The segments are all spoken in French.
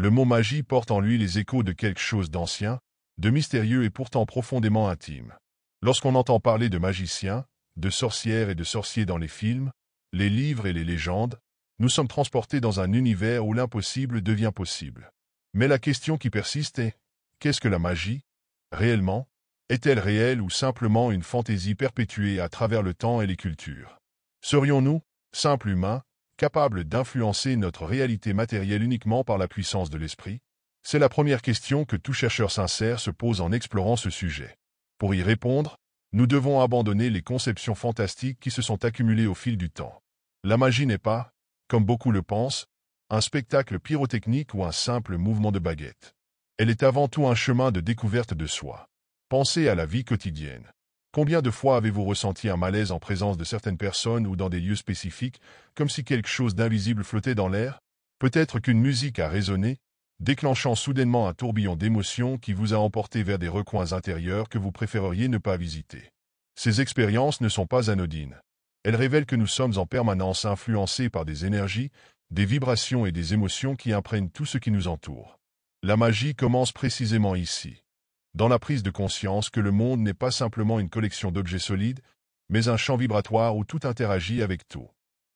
Le mot magie porte en lui les échos de quelque chose d'ancien, de mystérieux et pourtant profondément intime. Lorsqu'on entend parler de magiciens, de sorcières et de sorciers dans les films, les livres et les légendes, nous sommes transportés dans un univers où l'impossible devient possible. Mais la question qui persiste est, qu'est-ce que la magie, réellement? Est-elle réelle ou simplement une fantaisie perpétuée à travers le temps et les cultures? Serions-nous, simples humains, capables d'influencer notre réalité matérielle uniquement par la puissance de l'esprit? C'est la première question que tout chercheur sincère se pose en explorant ce sujet. Pour y répondre, nous devons abandonner les conceptions fantastiques qui se sont accumulées au fil du temps. La magie n'est pas, comme beaucoup le pensent, un spectacle pyrotechnique ou un simple mouvement de baguette. Elle est avant tout un chemin de découverte de soi. Pensez à la vie quotidienne. Combien de fois avez-vous ressenti un malaise en présence de certaines personnes ou dans des lieux spécifiques, comme si quelque chose d'invisible flottait dans l'air? Peut-être qu'une musique a résonné, déclenchant soudainement un tourbillon d'émotions qui vous a emporté vers des recoins intérieurs que vous préféreriez ne pas visiter. Ces expériences ne sont pas anodines. Elles révèlent que nous sommes en permanence influencés par des énergies, des vibrations et des émotions qui imprègnent tout ce qui nous entoure. La magie commence précisément ici, dans la prise de conscience que le monde n'est pas simplement une collection d'objets solides, mais un champ vibratoire où tout interagit avec tout.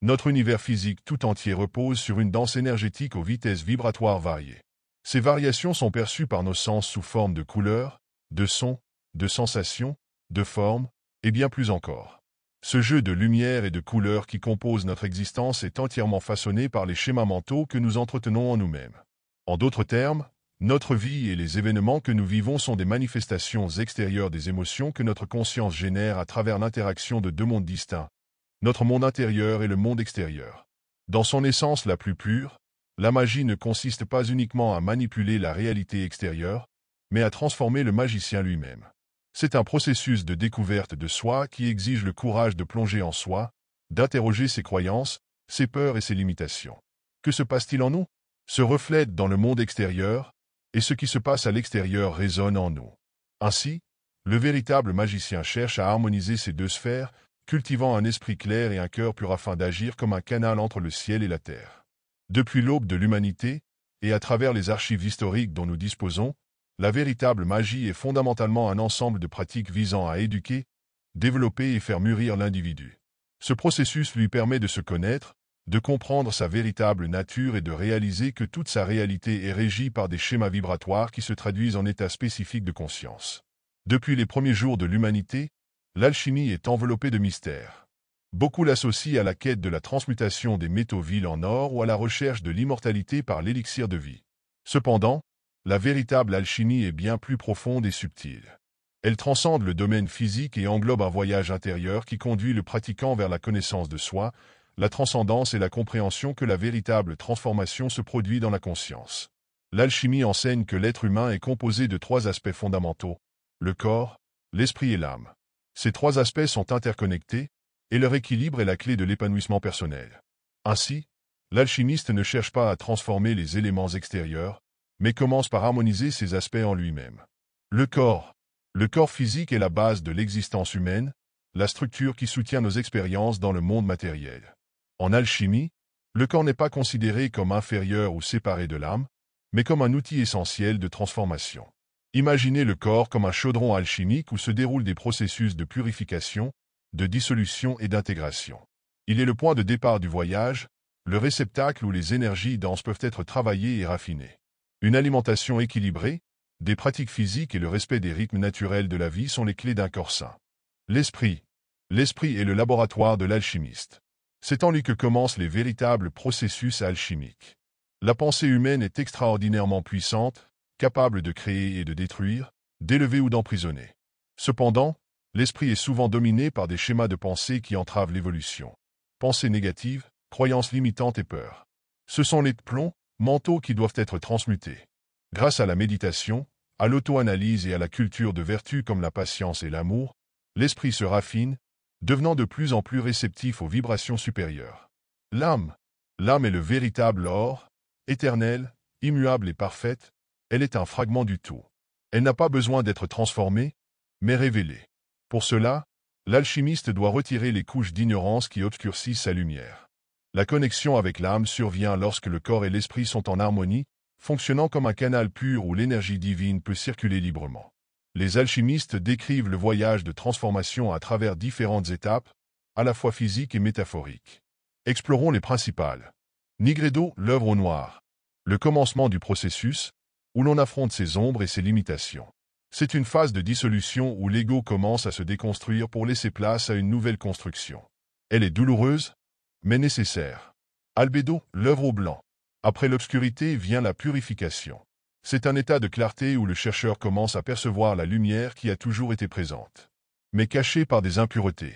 Notre univers physique tout entier repose sur une danse énergétique aux vitesses vibratoires variées. Ces variations sont perçues par nos sens sous forme de couleurs, de sons, de sensations, de formes, et bien plus encore. Ce jeu de lumière et de couleurs qui compose notre existence est entièrement façonné par les schémas mentaux que nous entretenons en nous-mêmes. En d'autres termes, notre vie et les événements que nous vivons sont des manifestations extérieures des émotions que notre conscience génère à travers l'interaction de deux mondes distincts, notre monde intérieur et le monde extérieur. Dans son essence la plus pure, la magie ne consiste pas uniquement à manipuler la réalité extérieure, mais à transformer le magicien lui-même. C'est un processus de découverte de soi qui exige le courage de plonger en soi, d'interroger ses croyances, ses peurs et ses limitations. Que se passe-t-il en nous? Se reflète dans le monde extérieur, et ce qui se passe à l'extérieur résonne en nous. Ainsi, le véritable magicien cherche à harmoniser ces deux sphères, cultivant un esprit clair et un cœur pur afin d'agir comme un canal entre le ciel et la terre. Depuis l'aube de l'humanité, et à travers les archives historiques dont nous disposons, la véritable magie est fondamentalement un ensemble de pratiques visant à éduquer, développer et faire mûrir l'individu. Ce processus lui permet de se connaître, de comprendre sa véritable nature et de réaliser que toute sa réalité est régie par des schémas vibratoires qui se traduisent en états spécifiques de conscience. Depuis les premiers jours de l'humanité, l'alchimie est enveloppée de mystères. Beaucoup l'associent à la quête de la transmutation des métaux vils en or ou à la recherche de l'immortalité par l'élixir de vie. Cependant, la véritable alchimie est bien plus profonde et subtile. Elle transcende le domaine physique et englobe un voyage intérieur qui conduit le pratiquant vers la connaissance de soi, la transcendance et la compréhension que la véritable transformation se produit dans la conscience. L'alchimie enseigne que l'être humain est composé de trois aspects fondamentaux, le corps, l'esprit et l'âme. Ces trois aspects sont interconnectés, et leur équilibre est la clé de l'épanouissement personnel. Ainsi, l'alchimiste ne cherche pas à transformer les éléments extérieurs, mais commence par harmoniser ces aspects en lui-même. Le corps. Le corps physique est la base de l'existence humaine, la structure qui soutient nos expériences dans le monde matériel. En alchimie, le corps n'est pas considéré comme inférieur ou séparé de l'âme, mais comme un outil essentiel de transformation. Imaginez le corps comme un chaudron alchimique où se déroulent des processus de purification, de dissolution et d'intégration. Il est le point de départ du voyage, le réceptacle où les énergies denses peuvent être travaillées et raffinées. Une alimentation équilibrée, des pratiques physiques et le respect des rythmes naturels de la vie sont les clés d'un corps sain. L'esprit. L'esprit est le laboratoire de l'alchimiste. C'est en lui que commencent les véritables processus alchimiques. La pensée humaine est extraordinairement puissante, capable de créer et de détruire, d'élever ou d'emprisonner. Cependant, l'esprit est souvent dominé par des schémas de pensée qui entravent l'évolution. Pensées négatives, croyances limitantes et peurs. Ce sont les plombs mentaux qui doivent être transmutés. Grâce à la méditation, à l'auto-analyse et à la culture de vertus comme la patience et l'amour, l'esprit se raffine, devenant de plus en plus réceptif aux vibrations supérieures. L'âme. L'âme est le véritable or, éternelle, immuable et parfaite, elle est un fragment du tout. Elle n'a pas besoin d'être transformée, mais révélée. Pour cela, l'alchimiste doit retirer les couches d'ignorance qui obscurcissent sa lumière. La connexion avec l'âme survient lorsque le corps et l'esprit sont en harmonie, fonctionnant comme un canal pur où l'énergie divine peut circuler librement. Les alchimistes décrivent le voyage de transformation à travers différentes étapes, à la fois physiques et métaphoriques. Explorons les principales. Nigredo, l'œuvre au noir. Le commencement du processus, où l'on affronte ses ombres et ses limitations. C'est une phase de dissolution où l'ego commence à se déconstruire pour laisser place à une nouvelle construction. Elle est douloureuse, mais nécessaire. Albedo, l'œuvre au blanc. Après l'obscurité vient la purification. C'est un état de clarté où le chercheur commence à percevoir la lumière qui a toujours été présente, mais cachée par des impuretés.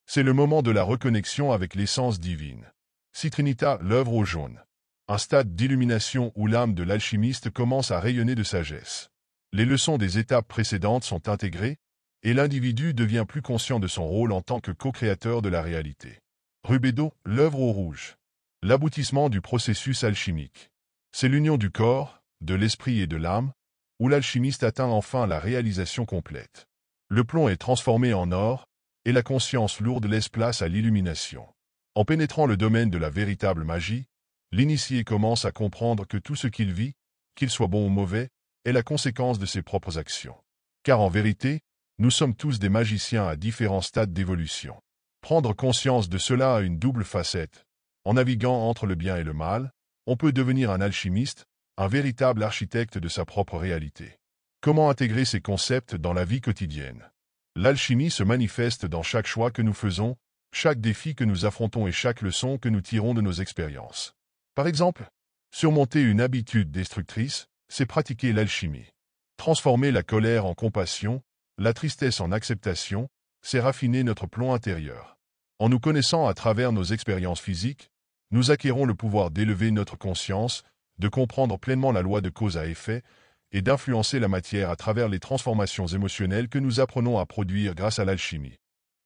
C'est le moment de la reconnexion avec l'essence divine. Citrinita, l'œuvre au jaune. Un stade d'illumination où l'âme de l'alchimiste commence à rayonner de sagesse. Les leçons des étapes précédentes sont intégrées, et l'individu devient plus conscient de son rôle en tant que co-créateur de la réalité. Rubedo, l'œuvre au rouge. L'aboutissement du processus alchimique. C'est l'union du corps, de l'esprit et de l'âme, où l'alchimiste atteint enfin la réalisation complète. Le plomb est transformé en or, et la conscience lourde laisse place à l'illumination. En pénétrant le domaine de la véritable magie, l'initié commence à comprendre que tout ce qu'il vit, qu'il soit bon ou mauvais, est la conséquence de ses propres actions. Car en vérité, nous sommes tous des magiciens à différents stades d'évolution. Prendre conscience de cela a une double facette. En naviguant entre le bien et le mal, on peut devenir un alchimiste, un véritable architecte de sa propre réalité. Comment intégrer ces concepts dans la vie quotidienne? L'alchimie se manifeste dans chaque choix que nous faisons, chaque défi que nous affrontons et chaque leçon que nous tirons de nos expériences. Par exemple, surmonter une habitude destructrice, c'est pratiquer l'alchimie. Transformer la colère en compassion, la tristesse en acceptation, c'est raffiner notre plomb intérieur. En nous connaissant à travers nos expériences physiques, nous acquérons le pouvoir d'élever notre conscience, de comprendre pleinement la loi de cause à effet et d'influencer la matière à travers les transformations émotionnelles que nous apprenons à produire grâce à l'alchimie.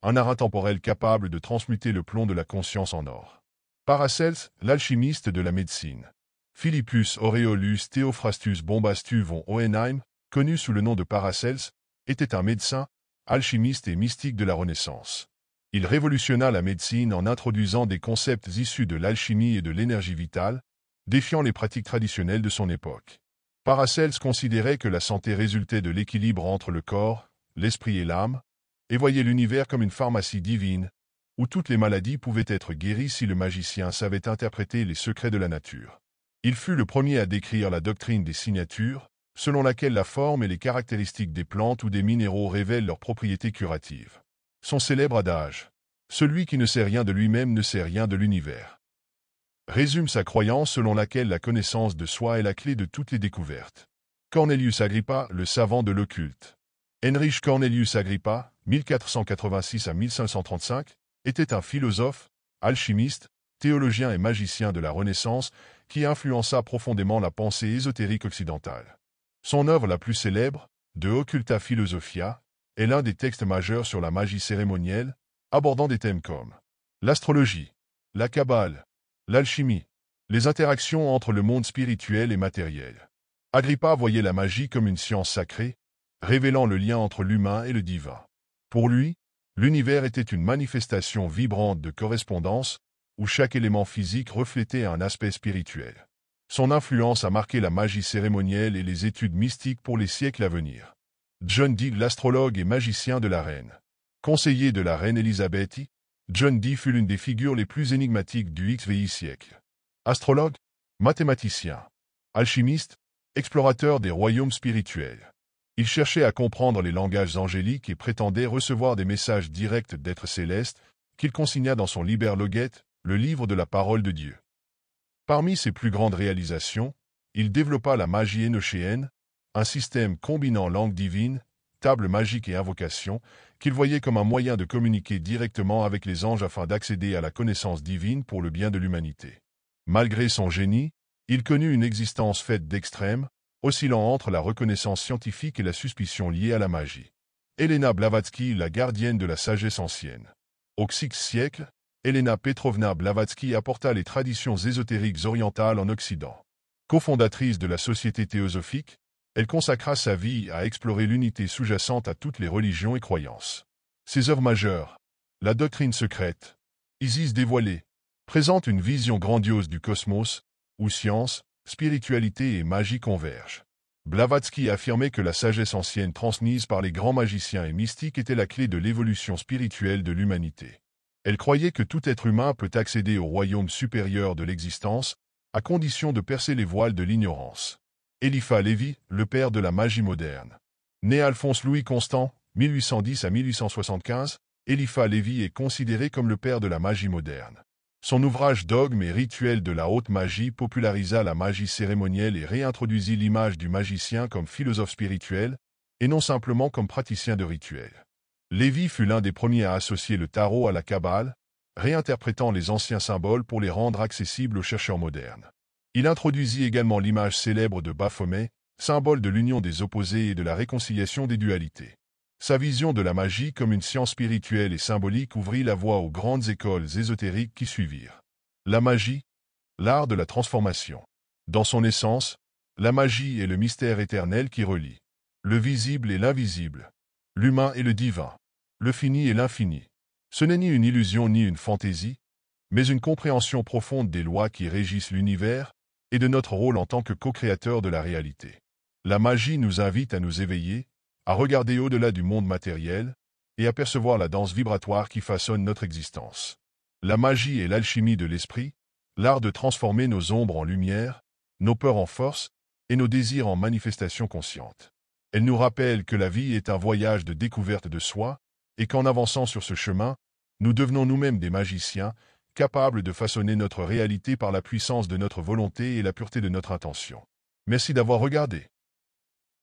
Un art intemporel capable de transmuter le plomb de la conscience en or. Paracelse, l'alchimiste de la médecine. Philippus Aureolus Theophrastus Bombastus von Hohenheim, connu sous le nom de Paracelse, était un médecin, alchimiste et mystique de la Renaissance. Il révolutionna la médecine en introduisant des concepts issus de l'alchimie et de l'énergie vitale, défiant les pratiques traditionnelles de son époque. Paracelse considérait que la santé résultait de l'équilibre entre le corps, l'esprit et l'âme, et voyait l'univers comme une pharmacie divine, où toutes les maladies pouvaient être guéries si le magicien savait interpréter les secrets de la nature. Il fut le premier à décrire la doctrine des signatures, selon laquelle la forme et les caractéristiques des plantes ou des minéraux révèlent leurs propriétés curatives. Son célèbre adage « Celui qui ne sait rien de lui-même ne sait rien de l'univers » résume sa croyance selon laquelle la connaissance de soi est la clé de toutes les découvertes. Cornelius Agrippa, le savant de l'occulte. Heinrich Cornelius Agrippa, 1486 à 1535, était un philosophe, alchimiste, théologien et magicien de la Renaissance qui influença profondément la pensée ésotérique occidentale. Son œuvre la plus célèbre, De Occulta Philosophia, est l'un des textes majeurs sur la magie cérémonielle, abordant des thèmes comme l'astrologie, la kabbale, l'alchimie, les interactions entre le monde spirituel et matériel. Agrippa voyait la magie comme une science sacrée, révélant le lien entre l'humain et le divin. Pour lui, l'univers était une manifestation vibrante de correspondance, où chaque élément physique reflétait un aspect spirituel. Son influence a marqué la magie cérémonielle et les études mystiques pour les siècles à venir. John Dee, l'astrologue et magicien de la reine. Conseiller de la reine Élisabeth, John Dee fut l'une des figures les plus énigmatiques du XVIe siècle. Astrologue, mathématicien, alchimiste, explorateur des royaumes spirituels. Il cherchait à comprendre les langages angéliques et prétendait recevoir des messages directs d'êtres célestes qu'il consigna dans son Liber Loget, le livre de la parole de Dieu. Parmi ses plus grandes réalisations, il développa la magie énochéenne, un système combinant langue divine, table magique et invocation, qu'il voyait comme un moyen de communiquer directement avec les anges afin d'accéder à la connaissance divine pour le bien de l'humanité. Malgré son génie, il connut une existence faite d'extrêmes, oscillant entre la reconnaissance scientifique et la suspicion liée à la magie. Helena Blavatsky, la gardienne de la sagesse ancienne. Au VIe siècle, Helena Petrovna Blavatsky apporta les traditions ésotériques orientales en Occident. Cofondatrice de la Société théosophique, elle consacra sa vie à explorer l'unité sous-jacente à toutes les religions et croyances. Ses œuvres majeures, la doctrine secrète, Isis dévoilée, présentent une vision grandiose du cosmos, où science, spiritualité et magie convergent. Blavatsky affirmait que la sagesse ancienne transmise par les grands magiciens et mystiques était la clé de l'évolution spirituelle de l'humanité. Elle croyait que tout être humain peut accéder au royaume supérieur de l'existence, à condition de percer les voiles de l'ignorance. Eliphas Lévi, le père de la magie moderne. Né Alphonse Louis Constant, 1810 à 1875, Eliphas Lévi est considéré comme le père de la magie moderne. Son ouvrage Dogmes et rituels de la haute magie popularisa la magie cérémonielle et réintroduisit l'image du magicien comme philosophe spirituel, et non simplement comme praticien de rituels. Lévi fut l'un des premiers à associer le tarot à la Kabbale, réinterprétant les anciens symboles pour les rendre accessibles aux chercheurs modernes. Il introduisit également l'image célèbre de Baphomet, symbole de l'union des opposés et de la réconciliation des dualités. Sa vision de la magie comme une science spirituelle et symbolique ouvrit la voie aux grandes écoles ésotériques qui suivirent. La magie, l'art de la transformation. Dans son essence, la magie est le mystère éternel qui relie le visible et l'invisible, l'humain et le divin, le fini et l'infini. Ce n'est ni une illusion ni une fantaisie, mais une compréhension profonde des lois qui régissent l'univers et de notre rôle en tant que co-créateur de la réalité. La magie nous invite à nous éveiller, à regarder au-delà du monde matériel et à percevoir la danse vibratoire qui façonne notre existence. La magie est l'alchimie de l'esprit, l'art de transformer nos ombres en lumière, nos peurs en force et nos désirs en manifestations conscientes. Elle nous rappelle que la vie est un voyage de découverte de soi et qu'en avançant sur ce chemin, nous devenons nous-mêmes des magiciens, capables de façonner notre réalité par la puissance de notre volonté et la pureté de notre intention. Merci d'avoir regardé.